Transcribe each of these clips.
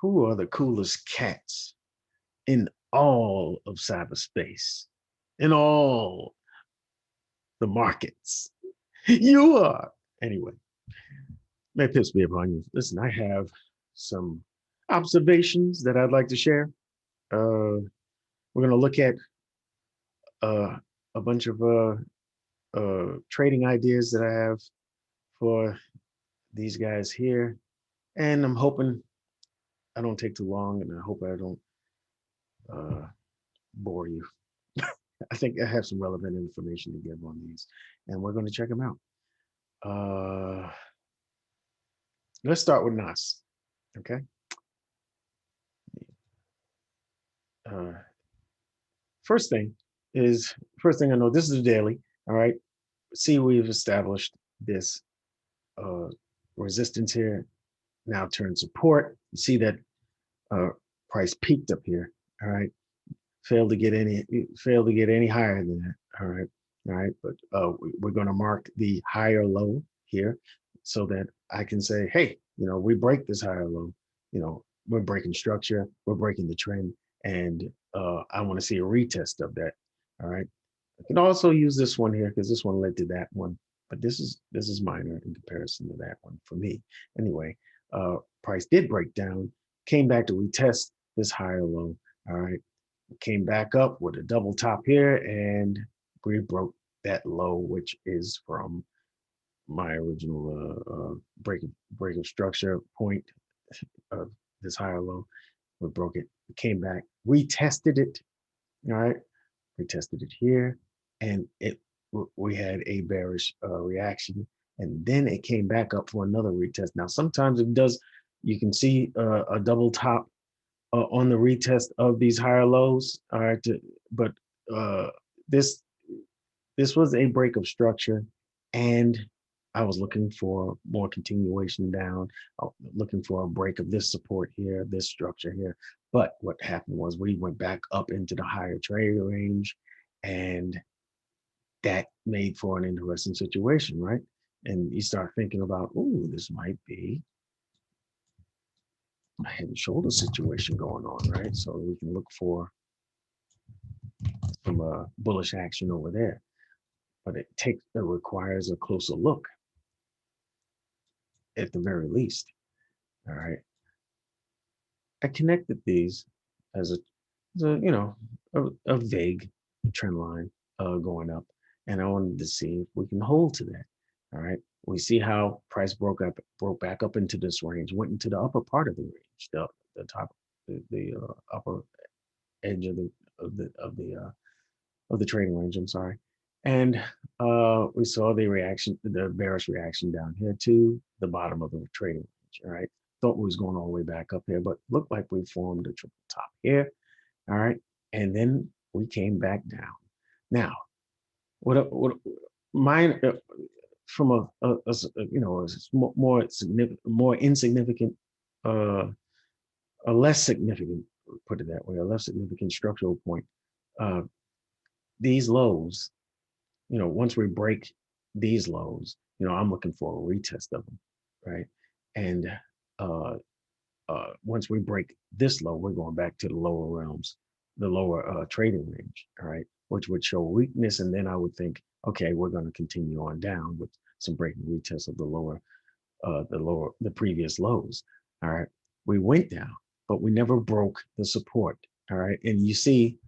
Who are the coolest cats in all of cyberspace, in all the markets? You are. Anyway, may piss me upon you. Listen, I have some observations that I'd like to share. We're going to look at uh, a bunch of trading ideas that I have for these guys here. And I'm hoping I don't take too long, and I hope I don't bore you. I think I have some relevant information to give on these, and we're going to check them out. Let's start with NAS. Okay. First thing I know, this is a daily. All right. See, we've established this resistance here, now turn support. You see that price peaked up here. All right. Failed to get any higher than that. All right. All right. But we're going to mark the higher low here so that I can say, hey, we break this higher low. We're breaking structure, we're breaking the trend, and I want to see a retest of that. All right. I can also use this one here because this one led to that one, but this is minor in comparison to that one for me. Anyway, price did break down, came back to retest this higher low. All right. Came back up with a double top here, and we broke that low, which is from my original break of structure point of this higher low. We broke it, came back, retested it. All right, retested it here, and we had a bearish reaction, and then it came back up for another retest. Now sometimes it does, you can see a double top on the retest of these higher lows. All right, but this was a break of structure, and I was looking for more continuation down, looking for a break of this support here, this structure here. But what happened was we went back up into the higher trade range, and that made for an interesting situation, right? And you start thinking about, oh, this might be a head and shoulder situation going on, right? So we can look for some bullish action over there. But it requires a closer look at the very least. All right. I connected these as a vague trend line going up, and I wanted to see if we can hold to that. All right. We see how price broke back up into this range, went into the upper part of the range, the top, the upper edge of the trading range. I'm sorry. And we saw the bearish reaction down here to the bottom of the trading range. All right. Thought we was going all the way back up here, but looked like we formed a triple top here. All right. And then we came back down. Now, what mine from a more insignificant, a less significant, put it that way, a less significant structural point. These lows, once we break these lows, I'm looking for a retest of them, right? And once we break this low, we're going back to the lower realms, the lower trading range, all right, which would show weakness. And then I would think, okay, we're going to continue on down with some breaking retests of the previous lows. All right, we went down, but we never broke the support. All right, and you see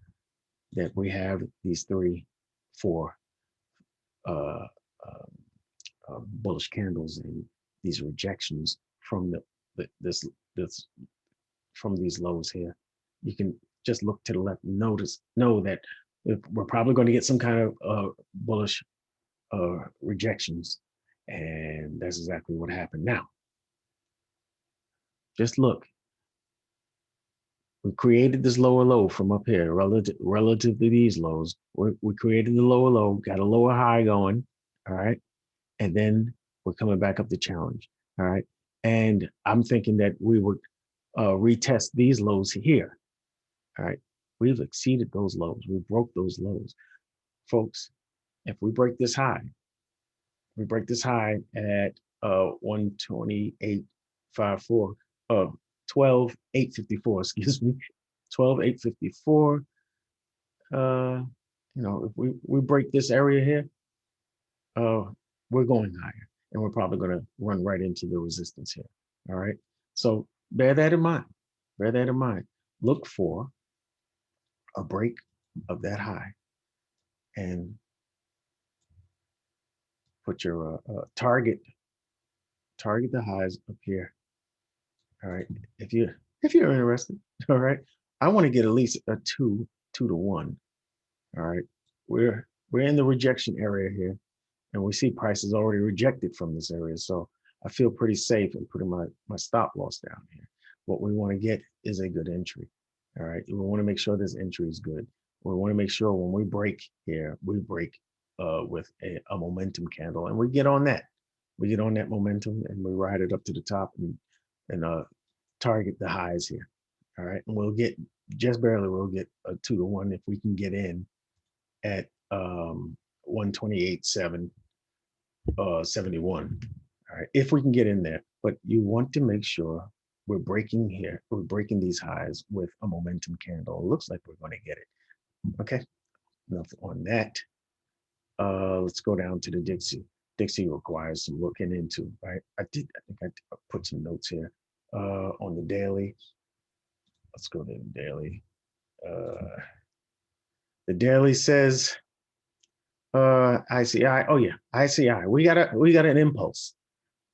that we have these 4 bullish candles and these rejections from this from these lows here. You can just look to the left and know that we're probably going to get some kind of bullish rejections, and that's exactly what happened. Now, just look. We created this lower low from up here relative to these lows. We created the lower low, got a lower high going, all right? And then we're coming back up the challenge, all right? And I'm thinking that we would retest these lows here, all right? We've exceeded those lows. We broke those lows. Folks, if we break this high, at 128.54 12,854, excuse me, 12,854. You know, if we break this area here, we're going higher, and we're probably going to run right into the resistance here. All right, so bear that in mind. Bear that in mind. Look for a break of that high, and put your target the highs up here. All right, if you're interested. All right, I want to get at least a 2 to 1. All right, we're in the rejection area here, and we see prices already rejected from this area, so I feel pretty safe in putting my stop loss down here. What we want to get is a good entry. All right, we want to make sure this entry is good. We want to make sure when we break here, we break with a momentum candle, and we get on that. We get on that momentum, and we ride it up to the top and target the highs here. All right, and we'll get just barely. We'll get a 2 to 1 if we can get in at 128.71. All right, if we can get in there, but you want to make sure we're breaking here. We're breaking these highs with a momentum candle. It looks like we're going to get it. Okay, enough on that. Let's go down to the Dixie. Dixie requires some looking into, right? I think I put some notes here on the daily. Let's go to the daily. The daily says ICI. Oh yeah, ICI. We got an impulse.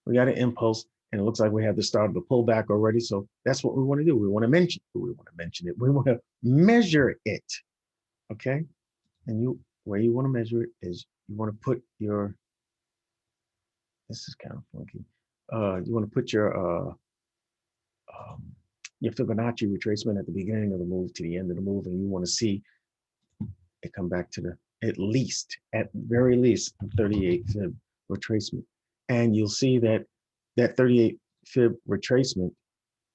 We got an impulse, and it looks like we have the start of the pullback already. So that's what we want to do. We want to mention it. We want to mention it. We want to measure it. Okay, and where you want to measure it is you want to put your. This is kind of funky. You want to put your Fibonacci retracement at the beginning of the move to the end of the move, and you want to see it come back to the at very least 38 fib retracement, and you'll see that 38 fib retracement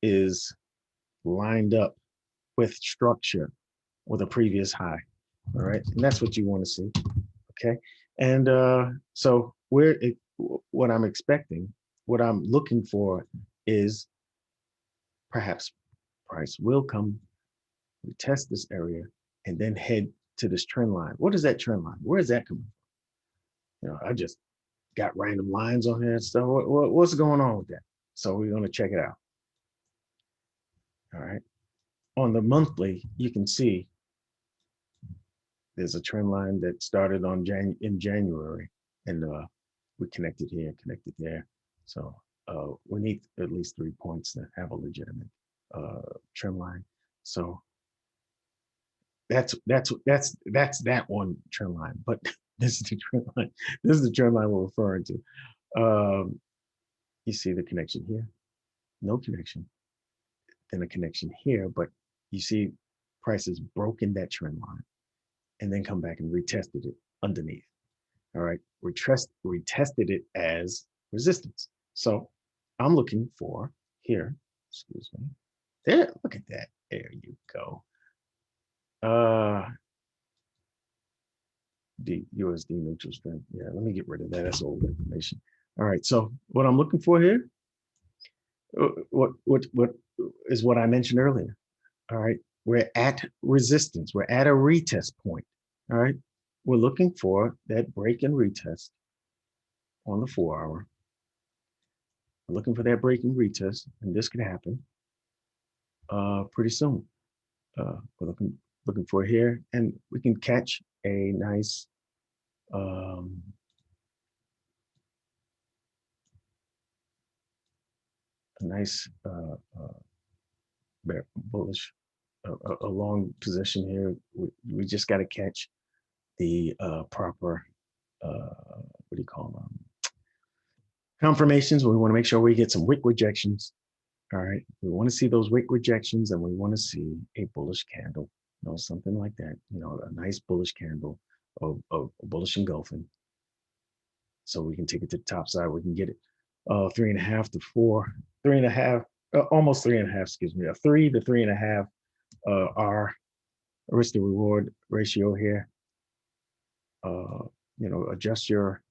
is lined up with structure with a previous high. All right, and that's what you want to see. Okay, and so what I'm expecting, what I'm looking for is perhaps price will come, retest this area, and then head to this trend line. What is that trend line? Where is that coming from? You know, I just got random lines on here and stuff. What's going on with that? So we're going to check it out. All right. On the monthly, you can see there's a trend line that started in January, and we connected here, connected there. So we need at least 3 points to have a legitimate trend line. So that's that one trend line, but this is the trend line. This is the trend line we're referring to. You see the connection here, no connection, then a connection here, but you see prices broken that trend line and then come back and retested it underneath. All right, retested it as resistance. So I'm looking for here, excuse me, there, look at that, there you go. The USD neutral strength. Yeah, let me get rid of that. That's old information. All right. So what I'm looking for here, what is what I mentioned earlier. All right. We're at resistance. We're at a retest point. All right. We're looking for that break and retest on the 4-hour. We're looking for that break and retest, and this could happen pretty soon. We're looking for here, and we can catch a nice bullish, a long position here. We just got to catch the proper, what do you call them? Confirmations. We want to make sure we get some wick rejections. All right, we want to see those wick rejections, and we want to see a bullish candle, you know, something like that. You know, a nice bullish candle of bullish engulfing, so we can take it to the top side. We can get it 3.5 to 4, 3.5, almost 3.5. Excuse me, a 3 to 3.5 R risk to reward ratio here. You know, adjust your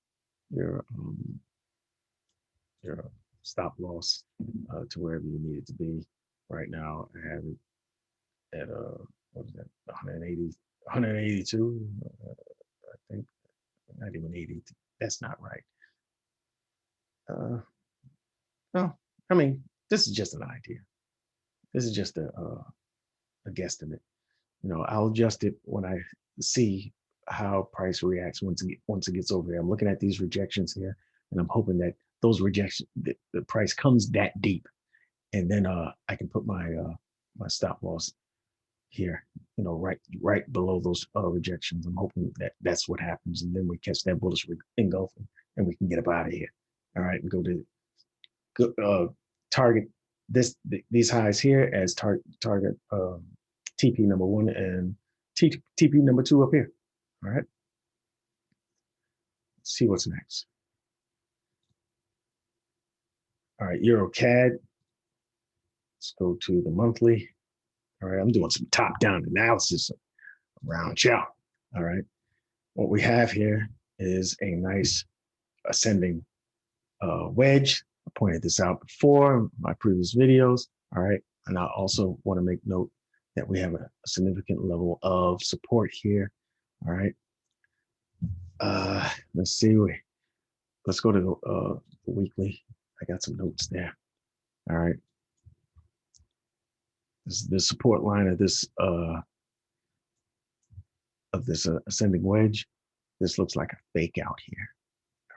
stop loss to wherever you need it to be. Right now, I have it at what is that, 180, 182, I think, not even 80. That's not right. No, I mean, this is just an idea. This is just a guesstimate. I'll adjust it when I see how price reacts once it gets over there. I'm looking at these rejections here, and I'm hoping that those rejections, the price comes that deep, and then I can put my my stop loss here, right below those rejections. I'm hoping that that's what happens, and then we catch that bullish engulfing, and we can get up out of here. All right, and go to target these highs here as target TP number 1 and TP number 2 up here. All right. Let's see what's next. All right, EURCAD. Let's go to the monthly. All right, I'm doing some top-down analysis around chart. All right, what we have here is a nice ascending wedge. I pointed this out before in my previous videos. All right, and I also want to make note that we have a significant level of support here. All right, let's see. Let's go to the weekly. I got some notes there. All right, this is the support line of this ascending wedge. This looks like a fake out here.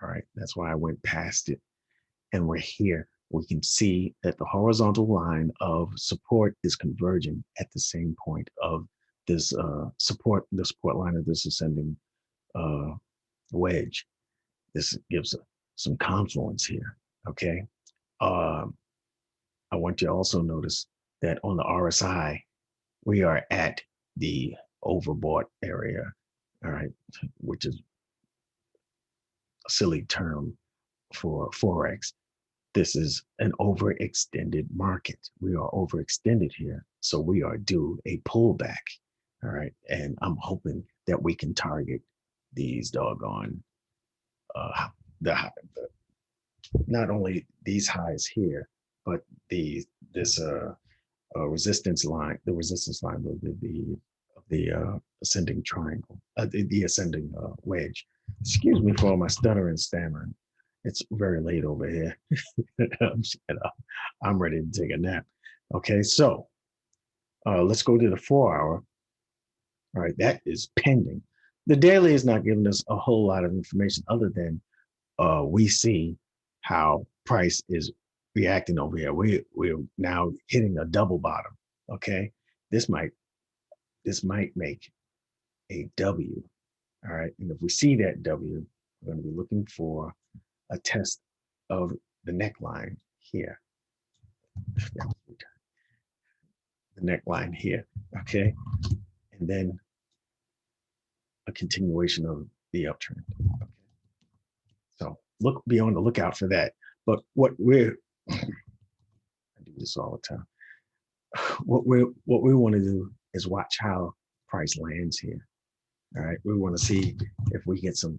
All right, that's why I went past it, and we're here. We can see that the horizontal line of support is converging at the same point of this the support line of this ascending wedge. This gives some confluence here. Okay. I want you to also notice that on the RSI, we are at the overbought area. All right, which is a silly term for Forex. This is an overextended market. We are overextended here. So we are due a pullback. All right. And I'm hoping that we can target these doggone, not only these highs here, but this resistance line, the resistance line of the ascending triangle, the ascending wedge. Excuse me for my stutter and stammering. It's very late over here. I'm ready to take a nap. Okay, so let's go to the 4 hour. All right, that is pending. The daily is not giving us a whole lot of information other than we see how price is reacting over here. We're now hitting a double bottom. Okay, this might make a W. All right, and if we see that W, we're going to be looking for a test of the neckline here. The neckline here, okay? And then a continuation of the uptrend. Okay. So be on the lookout for that. But I do this all the time. What we want to do is watch how price lands here. All right, we want to see if we get some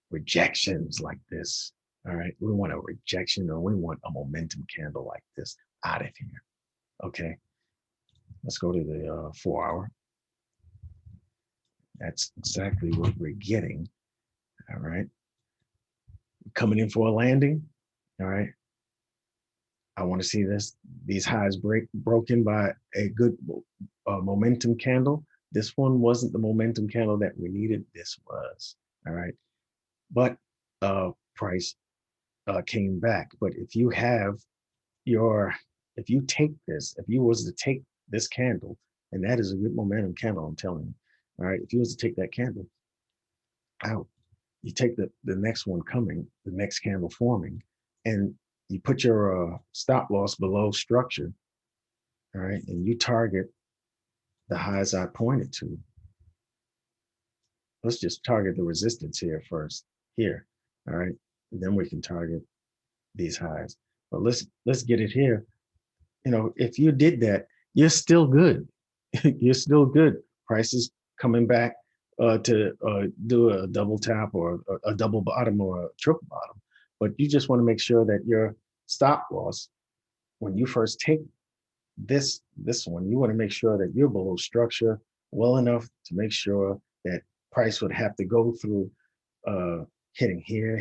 rejections like this. All right, we want a rejection or we want a momentum candle like this out of here. Okay, let's go to the 4 hour. That's exactly what we're getting. All right, coming in for a landing. All right, I want to see these highs broken by a good momentum candle. This one wasn't the momentum candle that we needed. This was. All right, but price came back. But if you take this, if you was to take this candle, and that is a good momentum candle, I'm telling you. All right, if you was to take that candle out, you take the next one coming, the next candle forming, and you put your stop loss below structure. All right, and you target the highs I pointed to. Let's just target the resistance here first, here. All right, and then we can target these highs. But let's get it here. If you did that, you're still good. You're still good. Prices coming back to do a double tap or a double bottom or a triple bottom. But you just want to make sure that your stop loss, when you first take this one, you want to make sure that you're below structure well enough to make sure that price would have to go through hitting here,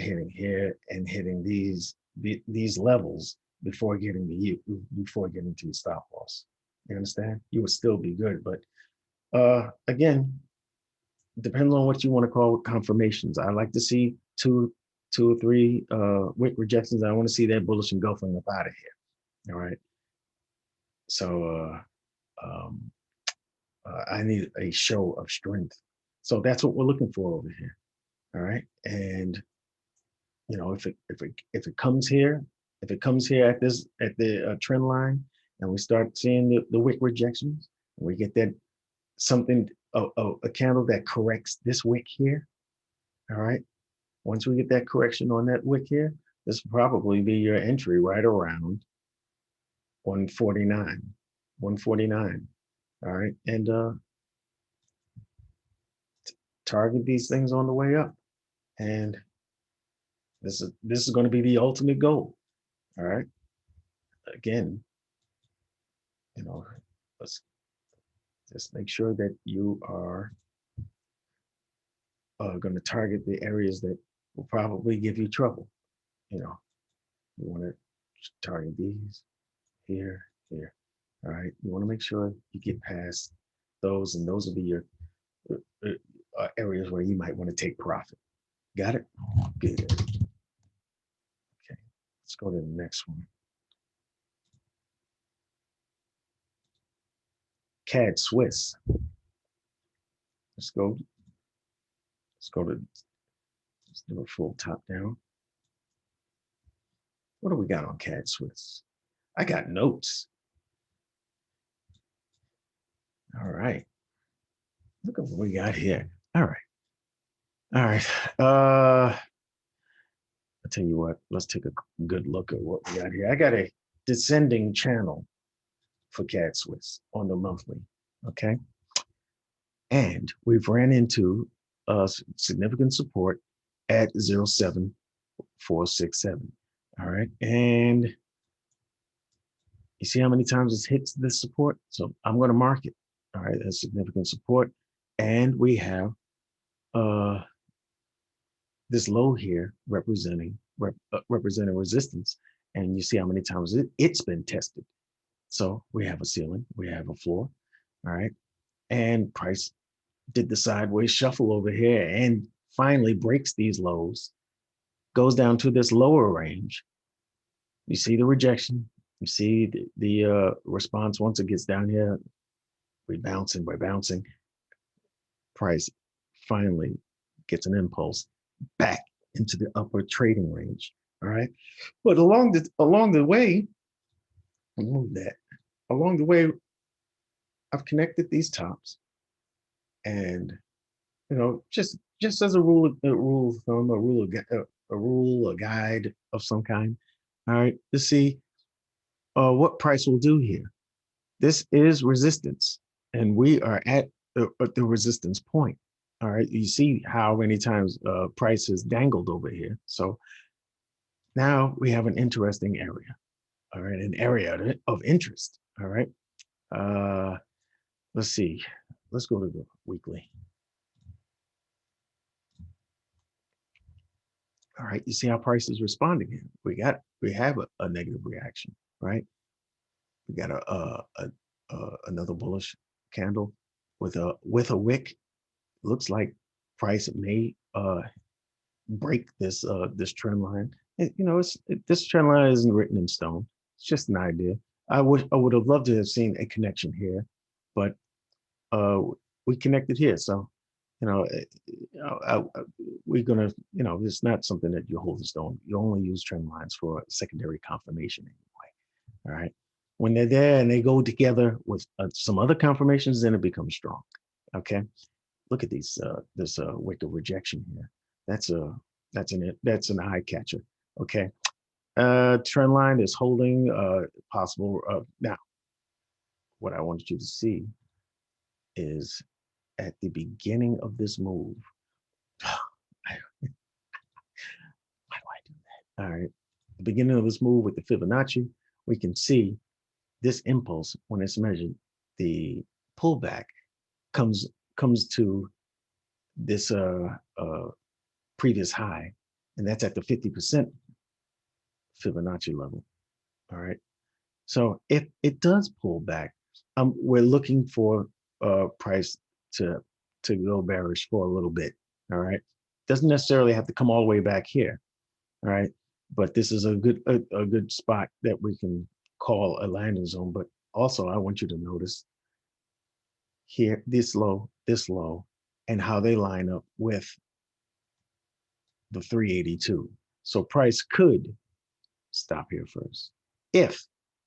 and hitting these levels before getting to your stop loss. You understand? You would still be good, but again, depends on what you want to call confirmations. I like to see two or three wick rejections. I want to see that bullish engulfing up out of here. All right. So I need a show of strength. So that's what we're looking for over here. All right. And you know, if it comes here, at the trend line, and we start seeing the wick rejections, and we get that something a candle that corrects this wick here. All right. Once we get that correction on that wick here, this will probably be your entry right around 149. 149. All right. And target these things on the way up. And this is going to be the ultimate goal. All right. Again, you know, let's just make sure that you are going to target the areas that will probably give you trouble. You know, you want to target these here. All right. You want to make sure you get past those, and those will be your areas where you might want to take profit. Got it? Good. Okay. Let's go to the next one. CAD Swiss. Let's do a full top down. What do we got on CAD Swiss? I got notes. All right. Look at what we got here. All right. I'll tell you what, let's take a good look at what we got here. I got a descending channel for CAD Swiss on the monthly. Okay. And we've ran into significant support at 0.7467. All right. And you see how many times it hits this support? So I'm going to mark it. All right. That's significant support. And we have this low here representing resistance. And you see how many times it's been tested. So we have a ceiling, we have a floor. All right. And price did the sideways shuffle over here and finally breaks these lows, goes down to this lower range. You see the rejection. You see the response once it gets down here. We're bouncing. Price finally gets an impulse back into the upper trading range. All right. But along the way, move that. Along the way, I've connected these tops, and you know, just as a rule of thumb, a guide of some kind. All right, to see what price will do here. This is resistance, and we are at the resistance point. All right, you see how many times price is dangled over here. So now we have an interesting area. All right, an area of interest. All right, let's see. Let's go to the weekly. All right, you see how price is responding here. We have a negative reaction, right? We got another bullish candle with a wick. Looks like price may break this trend line. You know, this trend line isn't written in stone. It's just an idea. I would have loved to have seen a connection here, but we connected here. So, you know, we're gonna, you know, it's not something that you hold in stone. You only use trend lines for secondary confirmation anyway. All right. When they're there and they go together with some other confirmations, then it becomes strong. Okay. Look at these. This wick of rejection here. That's an eye catcher. Okay. Trend line is holding possible. Now, what I wanted you to see is at the beginning of this move. Why do I do that? All right. The beginning of this move with the Fibonacci, we can see this impulse, when it's measured, the pullback comes to this previous high, and that's at the 50% Fibonacci level. All right. So if it does pull back, we're looking for price to go bearish for a little bit. All right. Doesn't necessarily have to come all the way back here. All right. But this is a good spot that we can call a landing zone. But also, I want you to notice here this low, and how they line up with the 382. So price could stop here first if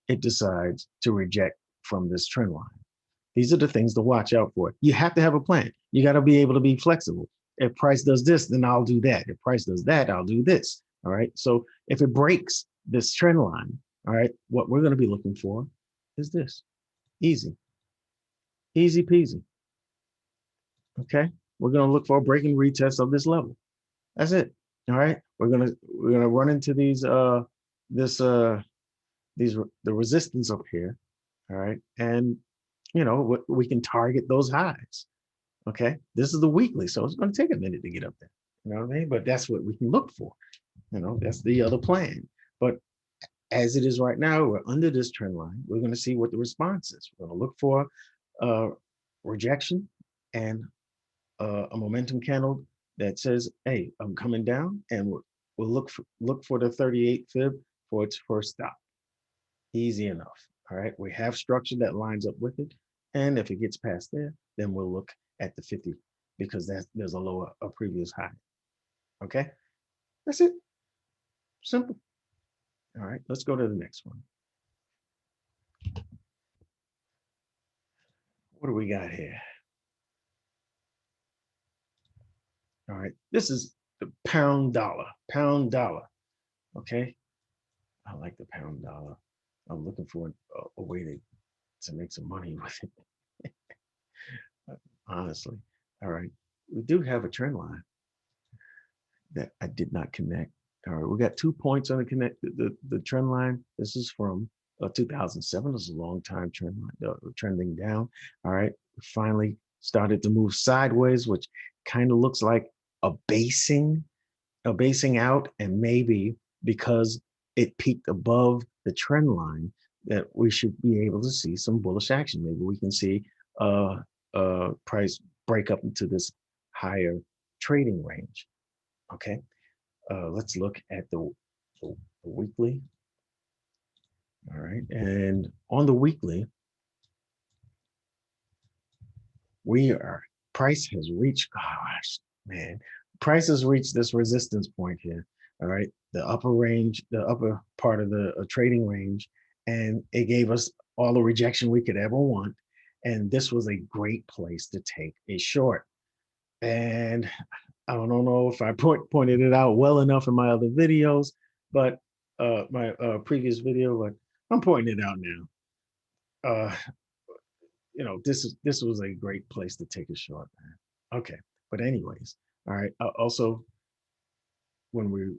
it decides to reject from this trend line. These are the things to watch out for. You have to have a plan. You got to be able to be flexible. If price does this, then I'll do that. If price does that, I'll do this. All right. So if it breaks this trend line, all right, what we're going to be looking for is this. Easy. Easy peasy. Okay. We're going to look for a break and retest of this level. That's it. All right. We're gonna run into these the resistance up here. All right. And you know, we can target those highs. Okay. This is the weekly, so it's going to take a minute to get up there. You know what I mean? But that's what we can look for. You know, that's the other plan. But as it is right now, we're under this trend line. We're going to see what the response is. We're going to look for rejection and a momentum candle that says, hey, I'm coming down, and we'll look for the 38 fib for its first stop. Easy enough. All right. We have structure that lines up with it. And if it gets past there, then we'll look at the 50 because there's a previous high. Okay. That's it. Simple. All right. Let's go to the next one. What do we got here? All right. This is the pound dollar. Pound dollar. Okay. I like the pound dollar. I'm looking for a way to make some money with it. Honestly. All right. We do have a trend line that I did not connect. All right. We got 2 points on the trend line. This is from 2007. This is a long time trend line, trending down. All right. We finally started to move sideways, which kind of looks like a basing out, and maybe because it peaked above the trend line that we should be able to see some bullish action. Maybe we can see price break up into this higher trading range. Okay, let's look at the weekly. All right, and on the weekly, price has reached, gosh, man, price has reached this resistance point here. All right, the upper range, the upper part of the trading range, and it gave us all the rejection we could ever want. And this was a great place to take a short. And I don't know if I pointed it out well enough in my other videos, but my previous video, but I'm pointing it out now. You know, this was a great place to take a short, man. Okay, but anyways, all right. Also, when we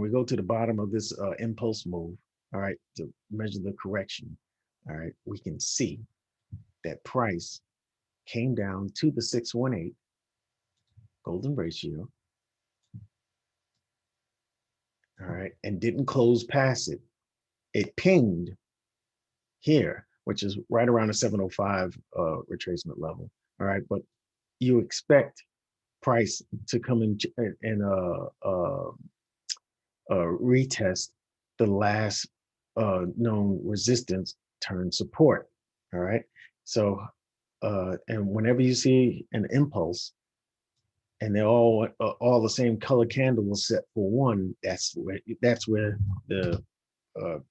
go to the bottom of this impulse move, all right, to measure the correction, all right, we can see that price came down to the 618 golden ratio, all right, and didn't close past it. It pinged here, which is right around the 705 retracement level, all right, but you expect price to come in and retest the last known resistance turn support. All right. So, and whenever you see an impulse and they're all the same color candle was set for one, that's where the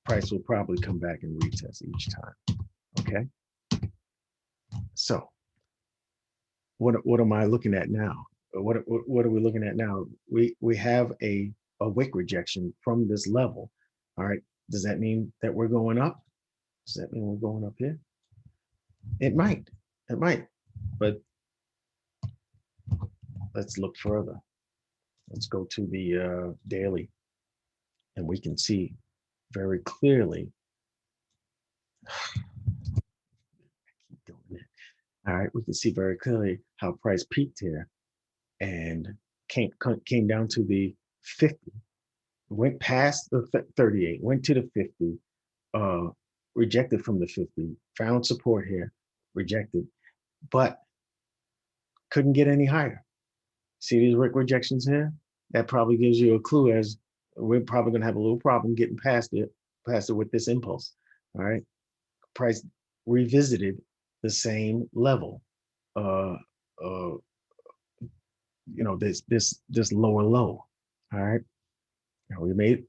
price will probably come back and retest each time. Okay. So what am I looking at now? What are we looking at now? We have a wick rejection from this level. All right. Does that mean that we're going up? Does that mean we're going up here? It might. It might. But let's look further. Let's go to the daily, and we can see very clearly Keep doing it. All right, we can see very clearly how price peaked here and came down to the 50, went past the 38, went to the 50, rejected from the 50, found support here, rejected, but couldn't get any higher. See these wick rejections here? That probably gives you a clue as we're probably going to have a little problem getting past it with this impulse. All right, price revisited the same level. You know, this lower low. All right, now we made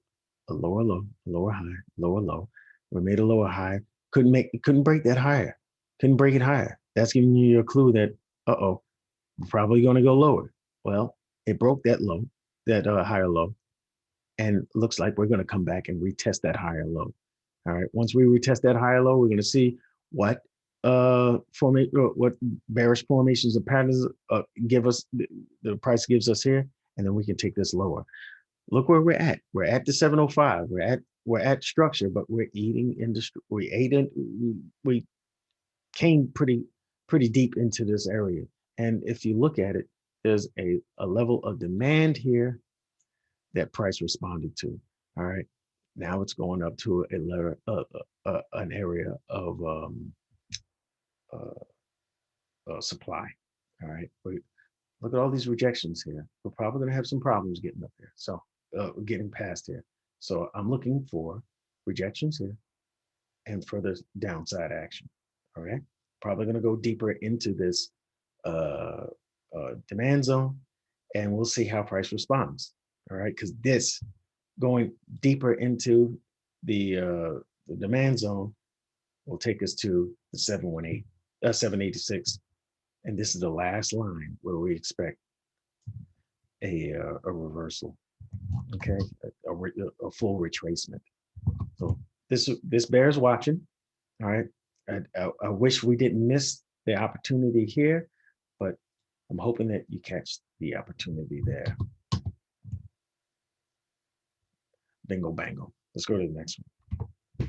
a lower low, lower high, lower low. We made a lower high. Couldn't break that higher. Couldn't break it higher. That's giving you a clue that we're probably going to go lower. Well, it broke that low, that higher low, and looks like we're going to come back and retest that higher low. All right. Once we retest that higher low, we're going to see what what bearish formations and patterns give us, the price gives us here, and then we can take this lower. Look where we're at. We're at the 705. We're at structure, but we're eating industry. We came pretty deep into this area. And if you look at it, there's a level of demand here that price responded to. All right. Now it's going up to an area of supply. All right. Look at all these rejections here. We're probably going to have some problems getting up there. So getting past here. So I'm looking for rejections here and further downside action. All right. Probably going to go deeper into this demand zone, and we'll see how price responds. All right. Because this going deeper into the demand zone will take us to the 786. And this is the last line where we expect a reversal, okay, a full retracement. So this bears watching. All right, I wish we didn't miss the opportunity here, but I'm hoping that you catch the opportunity there. Bingo bango. Let's go to the next one.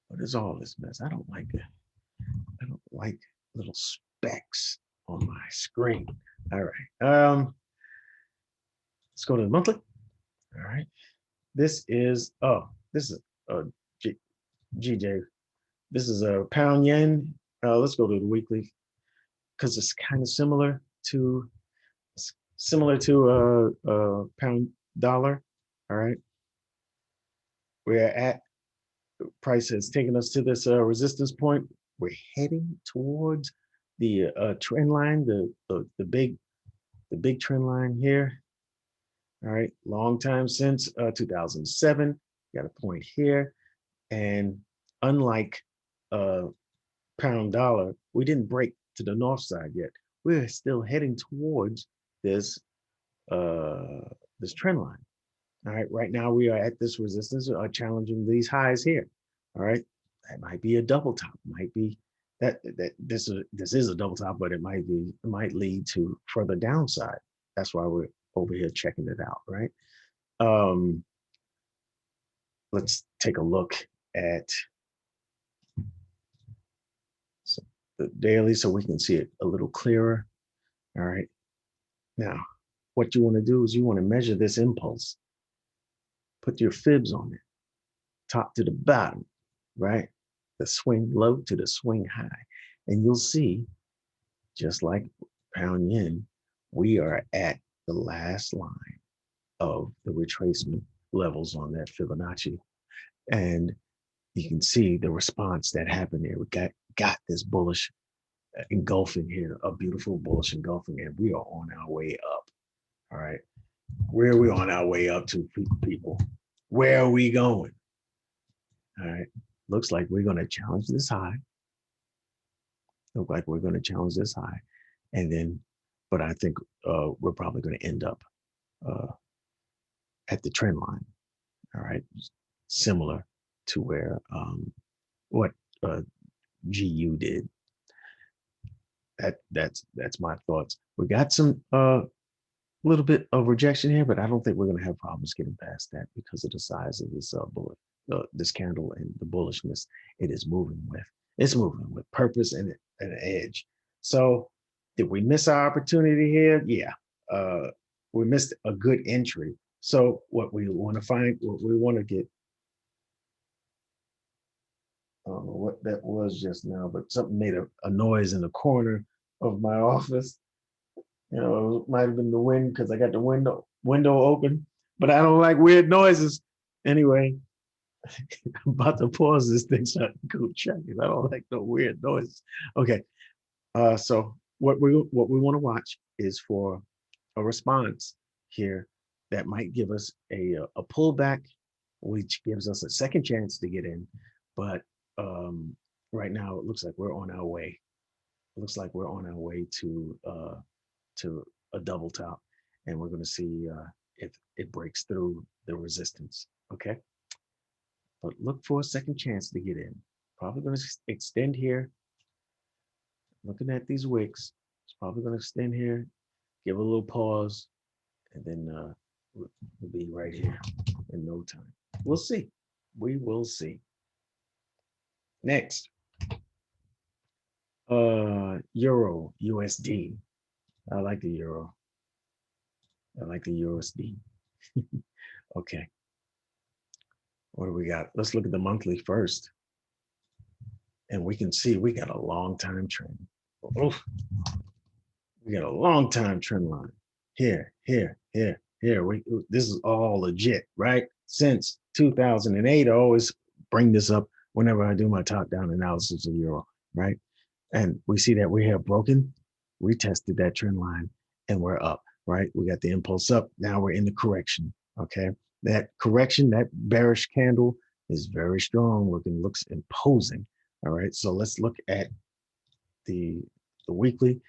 What is all this mess? I don't like it. I don't like little specks on my screen. All right. Let's go to the monthly. All right. This is GJ. This is a pound yen. Let's go to the weekly because it's kind of similar to pound dollar. All right. We're at, price has taken us to this resistance point. We're heading towards the trend line, the big trend line here. All right, long time since 2007. Got a point here, and unlike pound dollar, we didn't break to the north side yet. We're still heading towards this this trend line. All right, right now we are at this resistance, challenging these highs here. All right, that might be a double top. Might be that this is a double top, but it might lead to further downside. That's why we're over here checking it out, right? Let's take a look at the daily so we can see it a little clearer. All right. Now, what you want to do is you want to measure this impulse. Put your fibs on it, top to the bottom, right? The swing low to the swing high. And you'll see, just like pound yen, we are at the last line of the retracement levels on that Fibonacci. And you can see the response that happened there. We got this bullish engulfing here, a beautiful bullish engulfing, and we are on our way up. All right. Where are we on our way up to, people? Where are we going? All right. Looks like we're going to challenge this high. Look like we're going to challenge this high. And then, but I think we're probably going to end up at the trend line. All right. Similar to where what GU did. That's my thoughts. We got some little bit of rejection here, but I don't think we're going to have problems getting past that because of the size of this bullet. this candle and the bullishness it is moving with. It's moving with purpose and an edge. So did we miss our opportunity here? Yeah, we missed a good entry. So what we want to find, what we want to get, I don't know what that was just now, but something made a noise in the corner of my office. You know, it might have been the wind because I got the window open, but I don't like weird noises. Anyway, I'm about to pause this thing so I can go check it. I don't like no weird noises. Okay, so what we want to watch is for a response here that might give us a pullback, which gives us a second chance to get in. But right now it looks like we're on our way. It looks like we're on our way to a double top, and we're going to see if it breaks through the resistance. Okay, but look for a second chance to get in. Probably going to extend here. Looking at these wicks, it's probably going to extend here, give a little pause, and then we'll be right here in no time. We'll see. We will see. Next, Euro USD. I like the euro. I like the USD. Okay. What do we got? Let's look at the monthly first. And we can see we got a long time trend. Oof. We got a long time trend line. Here. This is all legit, right? Since 2008, I always bring this up whenever I do my top-down analysis of euro, right? And we see that we have broken, retested that trend line, and we're up, right? We got the impulse up. Now we're in the correction, okay? That correction, that bearish candle is very strong looking, looks imposing, all right? So let's look at the weekly,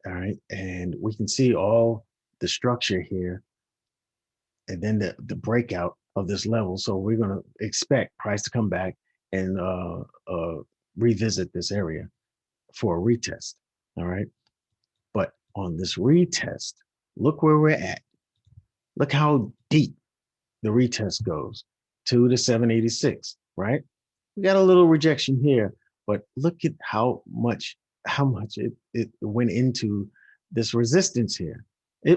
all right? And we can see all the structure here and then the breakout of this level. So we're going to expect price to come back and revisit this area for a retest, all right? But on this retest, look where we're at. Look how deep the retest goes to the 786, right? We got a little rejection here, but look at how much it went into this resistance here.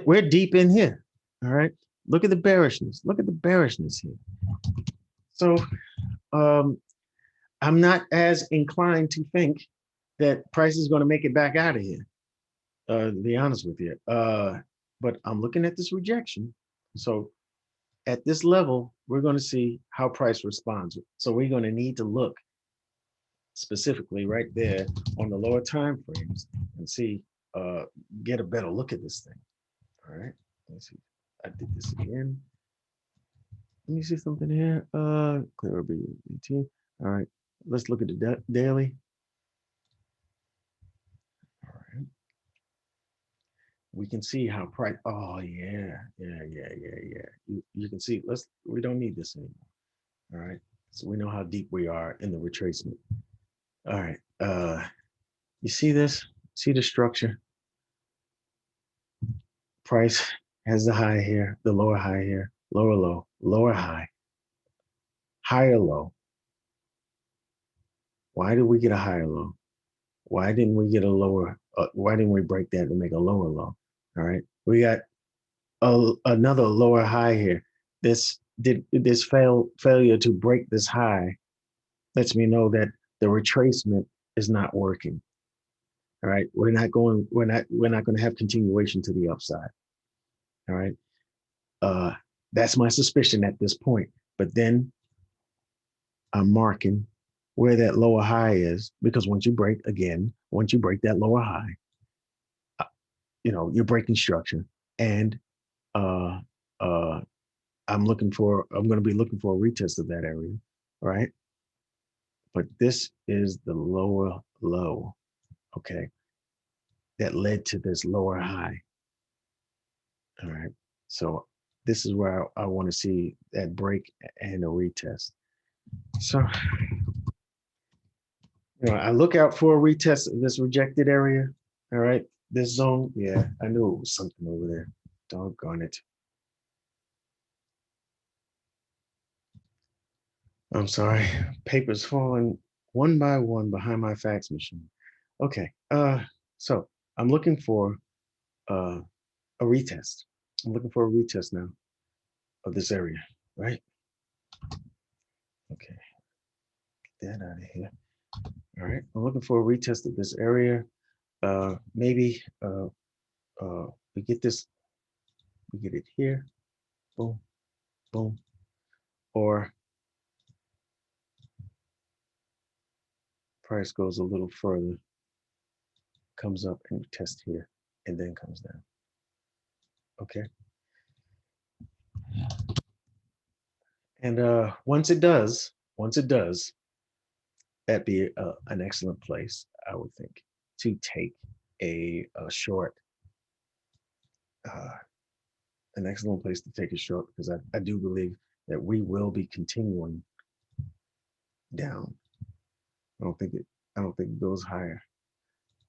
We're deep in here, all right? Look at the bearishness. Look at the bearishness here. So I'm not as inclined to think that price is going to make it back out of here, to be honest with you. But I'm looking at this rejection. So at this level, we're going to see how price responds. So we're going to need to look specifically right there on the lower time frames and see, get a better look at this thing. All right, let's see. I did this again. Let me see something here. Clear BT. All right, let's look at the daily. All right. We can see how price. Oh yeah. You can see. We don't need this anymore. All right. So we know how deep we are in the retracement. All right. You see this? See the structure? Price has the high here, the lower high here, lower low, lower high, higher low. Why did we get a higher low? Why didn't we get a lower? Why didn't we break that to make a lower low? All right. We got another lower high here. This failure to break this high lets me know that the retracement is not working. All right, we're not going to have continuation to the upside. All right, that's my suspicion at this point. But then I'm marking where that lower high is, because once you break that lower high, you're breaking structure. And I'm going to be looking for a retest of that area, right? But this is the lower low, okay, that led to this lower high. All right, so this is where I want to see that break and a retest. So, I look out for a retest of this rejected area. All right, this zone, yeah, I knew it was something over there. Doggone it. I'm sorry, papers falling one by one behind my fax machine. Okay, so I'm looking for a retest. I'm looking for a retest now of this area, right? Okay, get that out of here. All right, I'm looking for a retest of this area. Maybe we get this, we get it here, boom, boom, or price goes a little further, comes up and test here, and then comes down. Okay. And once it does, that'd be an excellent place, I would think, to take a short. An excellent place to take a short, because I do believe that we will be continuing down. I don't think it goes higher.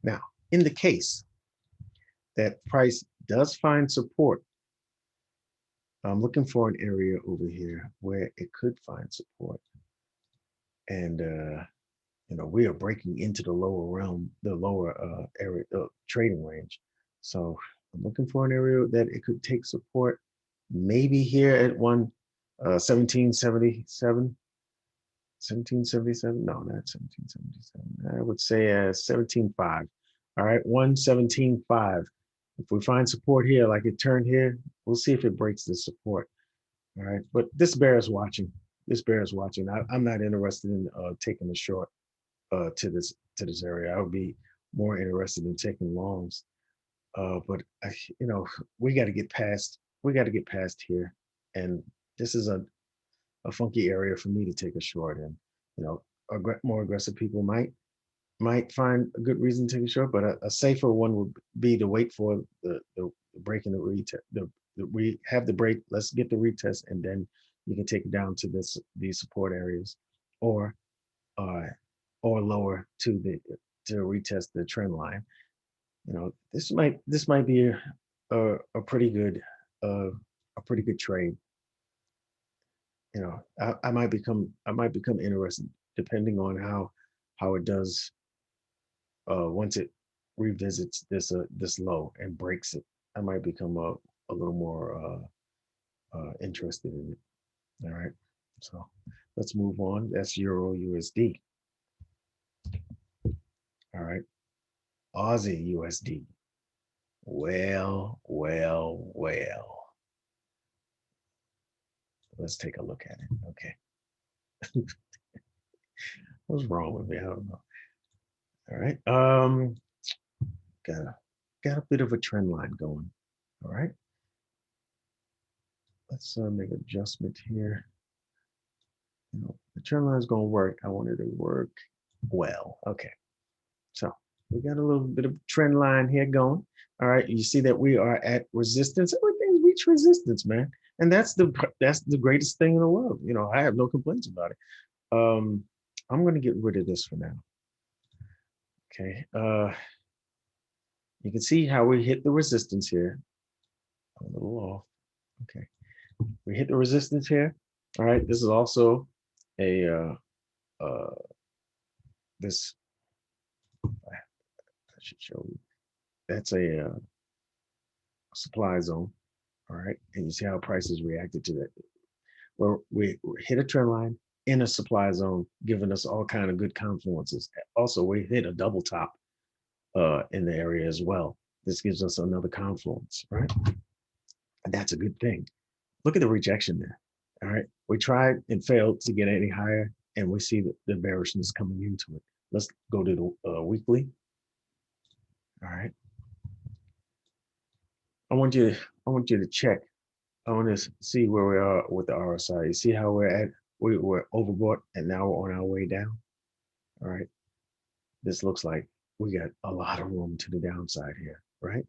Now, in the case that price does find support, I'm looking for an area over here where it could find support. And you know, we are breaking into the lower realm, the lower area, trading range. So I'm looking for an area that it could take support, maybe here at 1777. 1777? No, not 1777. I would say 17.5. All right, 117.5. If we find support here, like it turned here, we'll see if it breaks the support. All right, but this bear is watching. This bear is watching. I'm not interested in taking a short to this area. I would be more interested in taking longs. But you know, we got to get past. We got to get past here, and this is a funky area for me to take a short in. You know, more aggressive people might find a good reason to take a short, but a safer one would be to wait for the break in the retest. We have the break. Let's get the retest, and then you can take it down to these support areas, or uh, or lower to retest the trend line. You know, this might be a pretty good trade. You know, I might become interested depending on how it does once it revisits this low and breaks it. I might become a little more interested in it. All right, so let's move on. That's Euro USD. All right, Aussie USD. Well. Let's take a look at it. Okay. What's wrong with me? I don't know. All right. Got a bit of a trend line going. All right. Let's make an adjustment here. You know, the trend line is going to work. I want it to work well. Okay. So we got a little bit of trend line here going. All right. You see that we are at resistance. Everything's reached resistance, man. And that's the greatest thing in the world. You know, I have no complaints about it. I'm going to get rid of this for now. Okay. You can see how we hit the resistance here. A little off. Okay. We hit the resistance here. All right. This is also a this I should show you. That's a supply zone. All right. And you see how prices reacted to that. Where we hit a trend line in a supply zone, giving us all kind of good confluences. Also, we hit a double top in the area as well. This gives us another confluence, right? And that's a good thing. Look at the rejection there. All right. We tried and failed to get any higher, and we see the bearishness coming into it. Let's go to the weekly. All right. I want you to check. I want to see where we are with the RSI. You see how we're at? We're overbought, and now we're on our way down. All right. This looks like we got a lot of room to the downside here, right?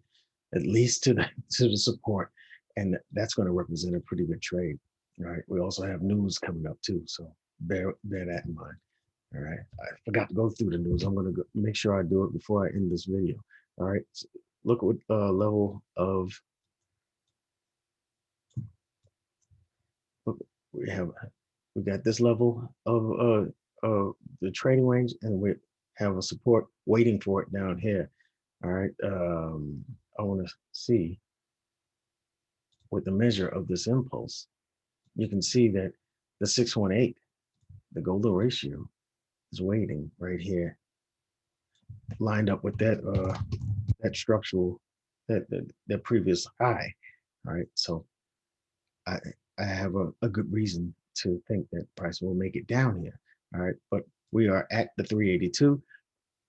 At least to the support, and that's going to represent a pretty good trade, right? We also have news coming up too, so bear that in mind. All right, I forgot to go through the news. I'm going to make sure I do it before I end this video. All right, so look at what level of look we have we got this level of the trading range, and we have a support waiting for it down here. All right. I want to see with the measure of this impulse, you can see that the 618, the golden ratio, is waiting right here, lined up with that that structural, that previous high. All right, so I have a good reason to think that price will make it down here. All right, but we are at the 382,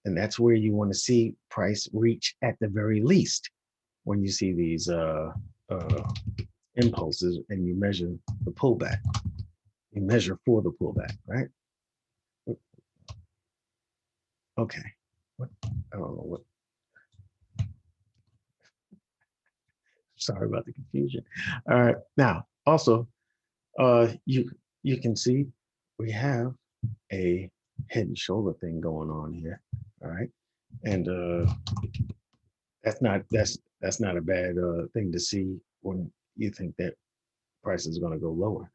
and that's where you want to see price reach at the very least when you see these impulses and you measure the pullback. You measure for the pullback, right? Okay. What? I don't know what. Sorry about the confusion. All right. Now, also, you can see we have a head and shoulder thing going on here. All right, and that's not a bad thing to see when you think that price is going to go lower.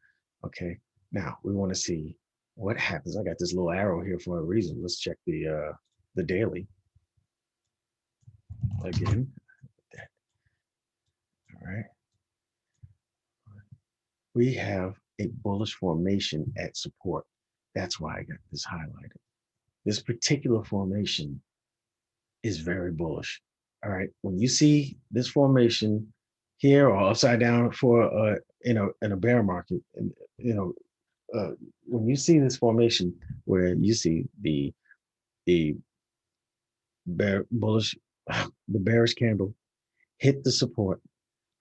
Okay. Now we want to see what happens. I got this little arrow here for a reason. Let's check the daily again. All right. We have a bullish formation at support. That's why I got this highlighted. This particular formation is very bullish. All right. When you see this formation here or upside down for in a bear market, you know, when you see this formation where you see the bear bullish, the bearish candle hit the support,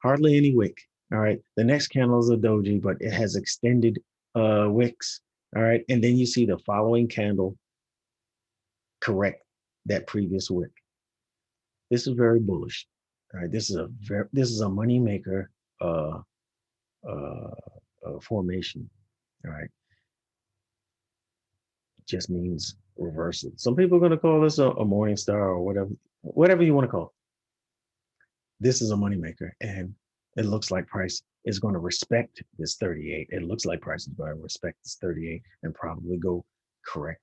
hardly any wick. All right. The next candle is a doji, but it has extended wicks. All right. And then you see the following candle correct that previous wick. This is very bullish. All right. This is a money maker formation. All right. It just means reversal. Some people are going to call this a morning star or whatever you want to call it. This is a moneymaker, and it looks like price is going to respect this 38. It looks like price is going to respect this 38 and probably go correct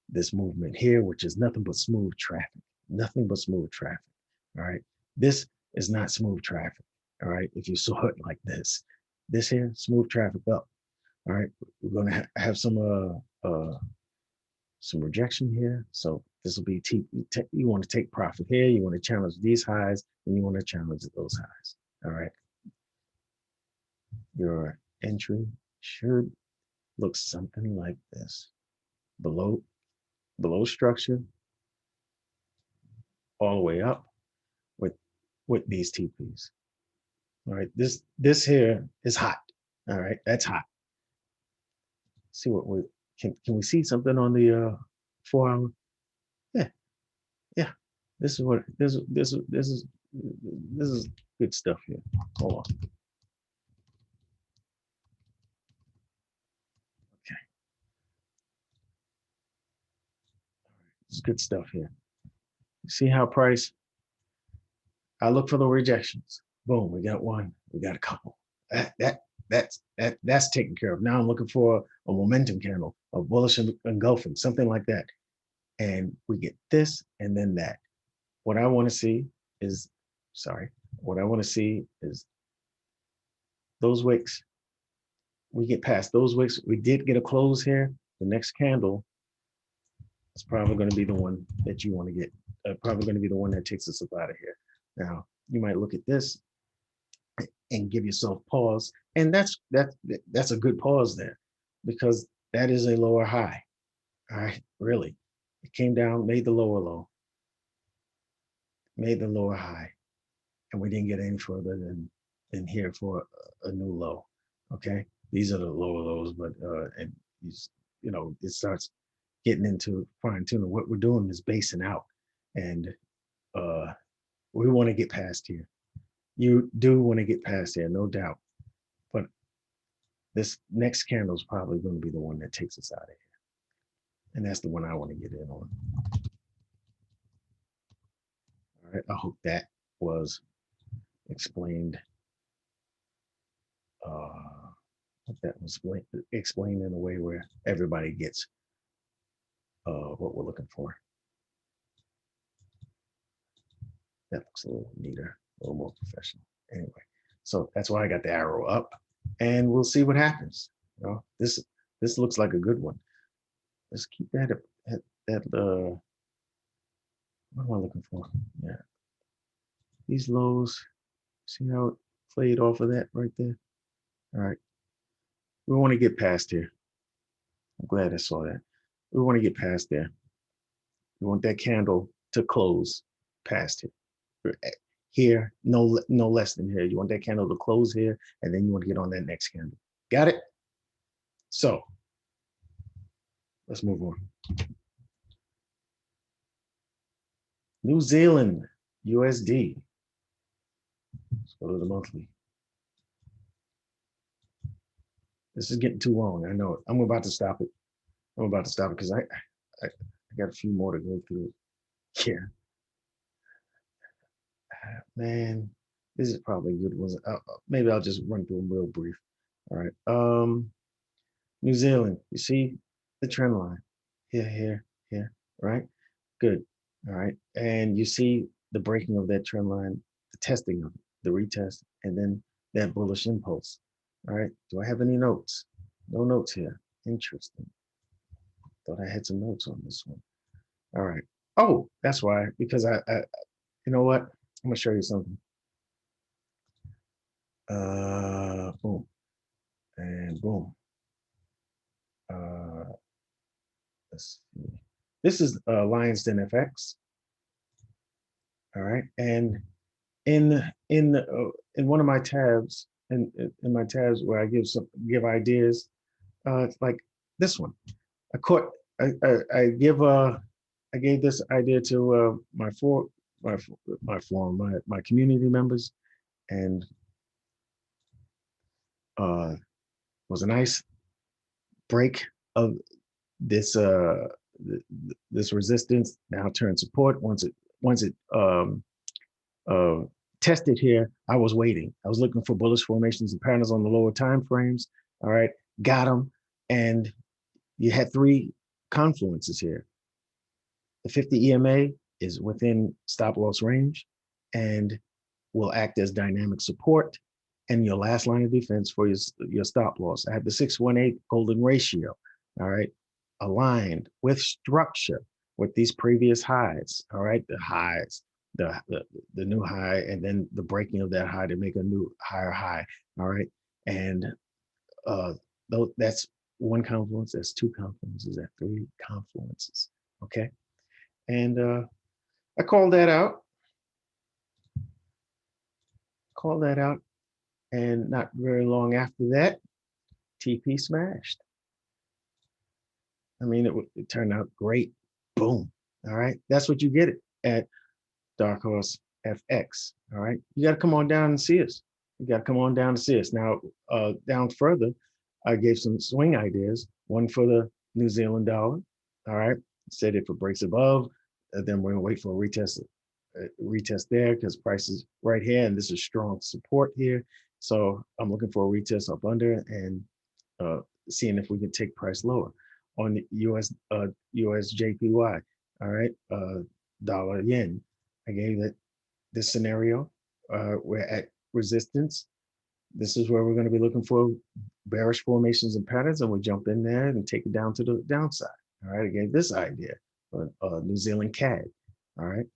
this movement here, which is nothing but smooth traffic. Nothing but smooth traffic. All right. This is not smooth traffic. All right. If you saw it like this here, smooth traffic up. All right. We're going to have some rejection here. So this will be you want to take profit here. You want to challenge these highs, and you want to challenge those highs. All right. Your entry should look something like this. Below structure, all the way up with these TPs. All right. This here is hot. All right. That's hot. See what we can we see something on the 4 hour? Yeah. Yeah. This is good stuff here. Hold on. Okay. It's good stuff here. See how price, I look for the rejections. Boom, we got one, we got a couple. That's taken care of. Now I'm looking for a momentum candle, a bullish engulfing, something like that. And we get this and then that. What I want to see is, what I want to see is those wicks. We get past those wicks. We did get a close here. The next candle is probably going to be the one that you want to get. Probably going to be the one that takes us up out of here. Now, you might look at this and give yourself pause. And that's a good pause there, because that is a lower high. All right, really. It came down, made the lower low, made the lower high, and we didn't get any further than here for a new low. Okay, these are the lower lows, but and it starts getting into fine tuning. What we're doing is basing out, and we want to get past here. You do want to get past here, no doubt. But this next candle is probably going to be the one that takes us out of here. And that's the one I want to get in on. All right, I hope that was explained Hope that was explained in a way where everybody gets what we're looking for. That looks a little neater, a little more professional. Anyway, so that's why I got the arrow up, and we'll see what happens. You know, this looks like a good one. Let's keep that what am I looking for? Yeah, these lows. See how it played off of that right there? All right, we want to get past here. I'm glad I saw that. We want to get past there. We want that candle to close past here. Here, no less than here. You want that candle to close here, and then you want to get on that next candle. Got it? So let's move on. New Zealand USD. Let's go to the monthly. This is getting too long. I know it. I'm about to stop it. I'm about to stop it because I got a few more to go through here. Man, this is probably a good one. Maybe I'll just run through them real brief. All right. New Zealand, you see the trend line here, right? Good. All right. And you see the breaking of that trend line, the testing of it, the retest, and then that bullish impulse. All right. Do I have any notes? No notes here. Interesting. Thought I had some notes on this one. All right. Oh, that's why, because I you know what? I'm gonna show you something. Boom. And boom. Let's see. This is LionsDenFX. All right, and in one of my tabs, in my tabs where I give ideas, it's like this one. I gave this idea to my community members, and was a nice break of this this resistance now turned support. Once it tested here, I was waiting. I was looking for bullish formations and patterns on the lower time frames. All right, got them, and you had three confluences here. The 50 EMA is within stop loss range and will act as dynamic support and your last line of defense for your stop loss. I have the 618 golden ratio, all right, aligned with structure with these previous highs, all right, the highs, the new high, and then the breaking of that high to make a new higher high, all right, and that's one confluence, that's two confluences, that's three confluences, okay, and I called that out, and not very long after that, TP smashed. I mean, it turned out great. Boom. All right. That's what you get it at Dark Horse FX. All right. You got to come on down and see us. You got to come on down to see us. Now, down further, I gave some swing ideas. One for the New Zealand dollar. All right. Said if it breaks above, then we're going to wait for a retest there because price is right here. And this is strong support here. So I'm looking for a retest up under and seeing if we can take price lower on the USJPY. All right, dollar yen. I gave it this scenario. We're at resistance. This is where we're going to be looking for bearish formations and patterns, and we jump in there and take it down to the downside. All right, I gave this idea for New Zealand CAD. All right.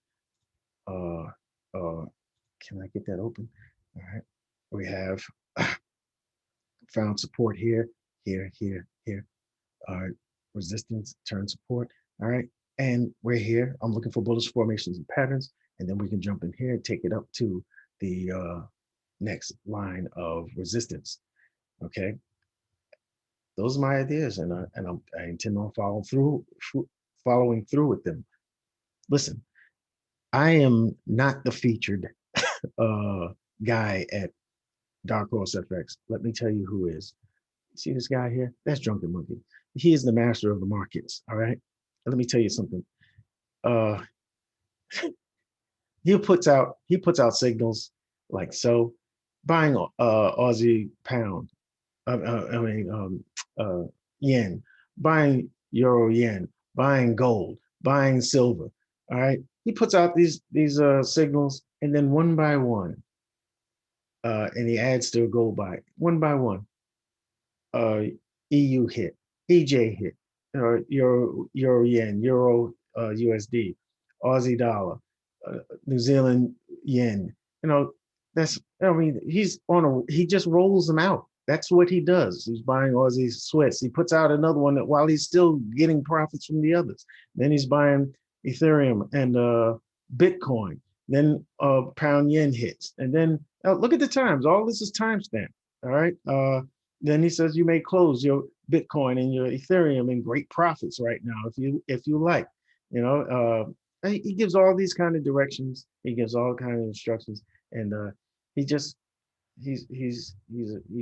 Can I get that open? All right. We have found support here. Resistance, turn support. All right. And we're here. I'm looking for bullish formations and patterns. And then we can jump in here and take it up to the next line of resistance. Okay. Those are my ideas. And I intend on following through with them. Listen, I am not the featured guy at Dark Horse FX. Let me tell you who is. See this guy here? That's DrunkunMunky. He is the master of the markets. All right. And let me tell you something. He puts out signals like so. Buying Aussie pound yen, buying euro yen, buying gold, buying silver. All right, he puts out these signals, and then one by one, and he adds to a gold buy one by one. EU hit, EJ hit, euro yen, euro USD, Aussie dollar, New Zealand yen. You know, that's, I mean, he just rolls them out. That's what he does. He's buying Aussie Swiss. He puts out another one that while he's still getting profits from the others. Then he's buying Ethereum and Bitcoin. Then pound yen hits. And then look at the times. All this is timestamped. All right. Then he says you may close your Bitcoin and your Ethereum in great profits right now if you like. You know, he gives all these kind of directions. He gives all kind of instructions, and he just he's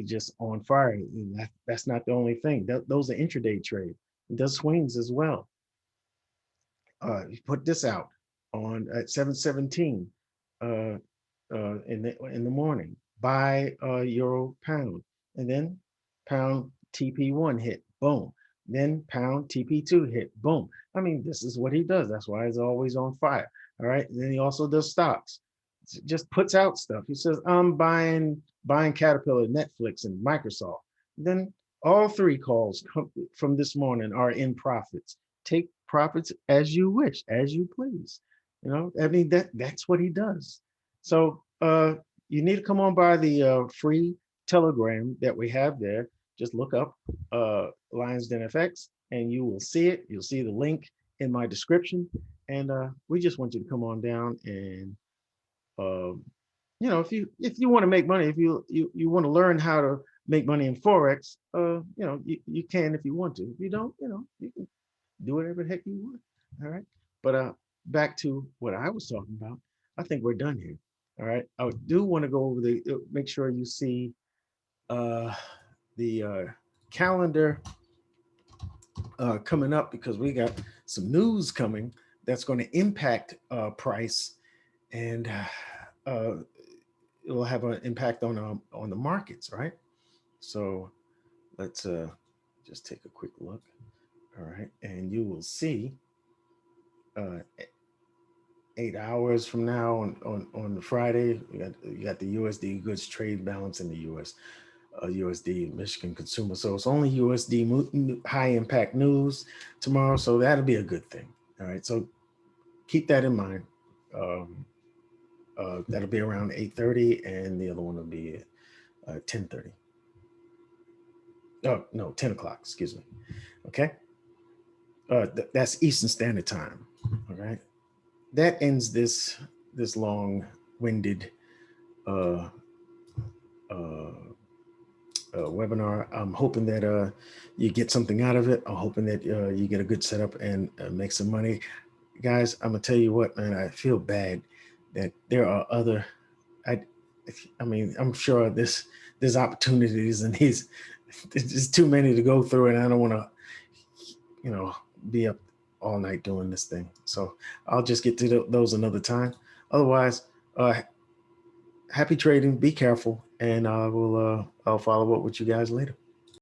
just on fire. And that's not the only thing. Those are intraday trade. He does swings as well. He put this out on at 7:17 in the morning. Buy euro pound, and then pound TP1 hit, boom. Then pound TP2 hit, boom. I mean, this is what he does. That's why he's always on fire. All right. And then he also does stocks. Just puts out stuff. He says, I'm buying Caterpillar, Netflix, and Microsoft. Then all three calls from this morning are in profits. Take profits as you wish, as you please. You know, I mean, that's what he does. So you need to come on by the free Telegram that we have there. Just look up LionsDenFX and you will see it. You'll see the link in my description. And we just want you to come on down and you know, if you want to make money, if you want to learn how to make money in Forex, you know, you can if you want to. If you don't, you know, you can do whatever the heck you want. All right. But back to what I was talking about, I think we're done here. All right. I do want to go over make sure you see the calendar coming up, because we got some news coming that's going to impact price, and it will have an impact on the markets, right? So let's just take a quick look. All right, and you will see 8 hours from now on the Friday, you got the USD goods trade balance in the US, USD Michigan consumer. So it's only USD high impact news tomorrow, so that'll be a good thing. All right, so keep that in mind. That'll be around 8:30, and the other one will be 10:30. Oh no, 10 o'clock. Excuse me. Okay, that's Eastern Standard Time. All right, that ends this long-winded webinar. I'm hoping that you get something out of it. I'm hoping that you get a good setup and make some money. Guys, I'm gonna tell you what, man, I feel bad that there are other, I mean, I'm sure there's opportunities, and there's just too many to go through, and I don't want to, you know, be up all night doing this thing. So I'll just get to those another time. Otherwise, happy trading, be careful, and I'll follow up with you guys later.